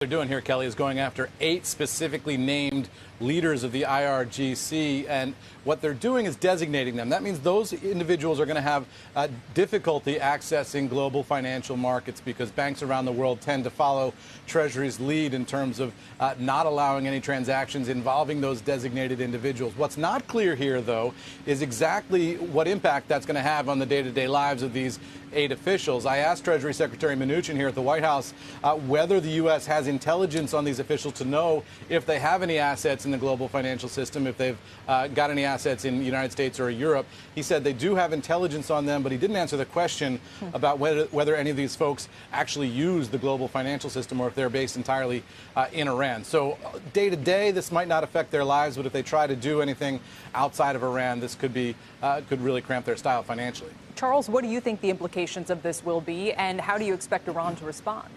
They're doing here, Kelly, is going after 8 specifically named leaders of the IRGC, and what they're doing is designating them. That means those individuals are going to have difficulty accessing global financial markets because banks around the world tend to follow Treasury's lead in terms of not allowing any transactions involving those designated individuals. What's not clear here, though, is exactly what impact that's going to have on the day-to-day lives of these 8 officials. I asked Treasury Secretary Mnuchin here at the White House whether the U.S. has intelligence on these officials to know if they have any assets in the global financial system, if they've got any assets in the United States or Europe. He said they do have intelligence on them, but he didn't answer the question about whether any of these folks actually use the global financial system or if they're based entirely in Iran. So day to day, this might not affect their lives, but if they try to do anything outside of Iran, this could really cramp their style financially. Charles, what do you think the implications of this will be, and how do you expect Iran to respond?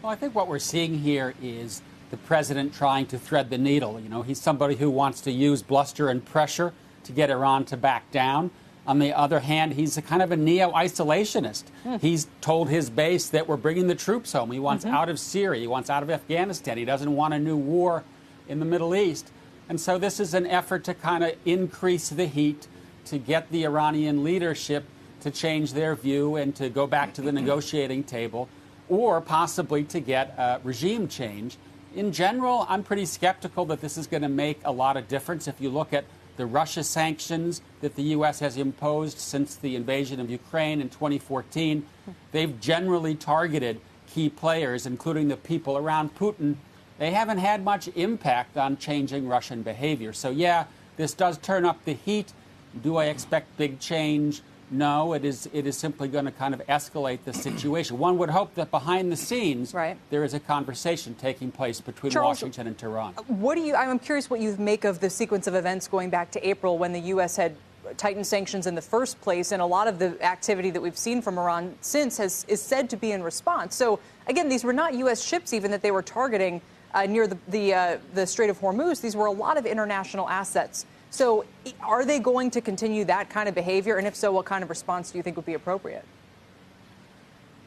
Well, I think what we're seeing here is the president trying to thread the needle. You know, he's somebody who wants to use bluster and pressure to get Iran to back down. On the other hand, he's a kind of a neo-isolationist. He's told his base that we're bringing the troops home. He wants out of Syria. He wants out of Afghanistan. He doesn't want a new war in the Middle East. And so this is an effort to kind of increase the heat, to get the Iranian leadership to change their view and to go back to the negotiating table, or possibly to get regime change. In general, I'm pretty skeptical that this is going to make a lot of difference. If you look at the Russia sanctions that the U.S. has imposed since the invasion of Ukraine in 2014, they've generally targeted key players, including the people around Putin. They haven't had much impact on changing Russian behavior. So, yeah, this does turn up the heat. Do I expect big change? No, it is simply going to kind of escalate the situation. One would hope that behind the scenes, there is a conversation taking place between Charles, Washington and Tehran. I'm curious what you make of the sequence of events going back to April when the U.S. had tightened sanctions in the first place, and a lot of the activity that we've seen from Iran since is said to be in response. So, again, these were not U.S. ships even that they were targeting near the Strait of Hormuz. These were a lot of international assets. So are they going to continue that kind of behavior? And if so, what kind of response do you think would be appropriate?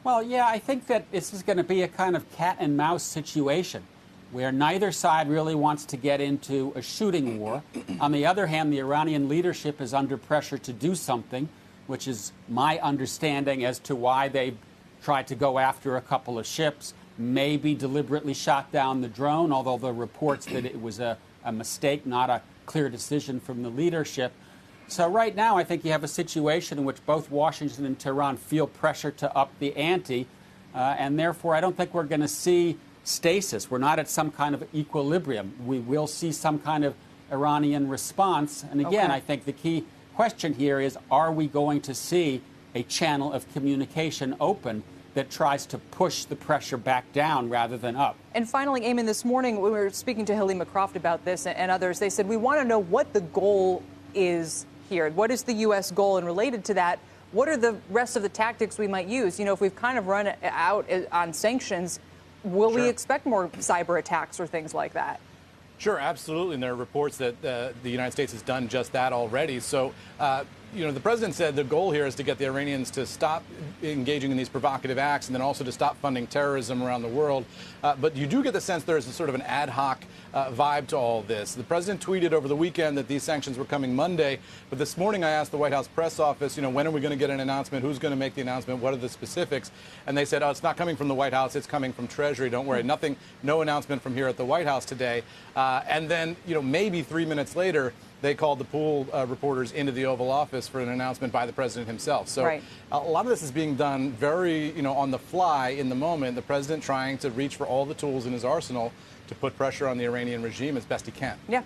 Well, yeah, I think that this is going to be a kind of cat and mouse situation where neither side really wants to get into a shooting war. On the other hand, the Iranian leadership is under pressure to do something, which is my understanding as to why they tried to go after a couple of ships, maybe deliberately shot down the drone, although the reports that it was a mistake, not a clear decision from the leadership. So right now, I think you have a situation in which both Washington and Tehran feel pressure to up the ante, and therefore I don't think we're going to see stasis. We're not at some kind of equilibrium. We will see some kind of Iranian response. And again, I think the key question here is, are we going to see a channel of communication open that tries to push the pressure back down rather than up? And finally, Eamon, this morning when we were speaking to Halima Croft about this and others, they said, we want to know what the goal is here. What is the U.S. goal? And related to that, what are the rest of the tactics we might use? You know, if we've kind of run out on sanctions, will we expect more cyber attacks or things like that? Sure, absolutely. And there are reports that the United States has done just that already. So, you know, the president said the goal here is to get the Iranians to stop engaging in these provocative acts and then also to stop funding terrorism around the world. But you do get the sense there is a sort of an ad hoc vibe to all this. The president tweeted over the weekend that these sanctions were coming Monday. But this morning I asked the White House press office, you know, when are we going to get an announcement? Who's going to make the announcement? What are the specifics? And they said, oh, it's not coming from the White House. It's coming from Treasury. Don't worry. No announcement from here at the White House today. And then, you know, maybe 3 minutes later, they called the pool reporters into the Oval Office for an announcement by the president himself. So a lot of this is being done very, you know, on the fly in the moment. The president trying to reach for all the tools in his arsenal to put pressure on the Iranian regime as best he can. Yeah.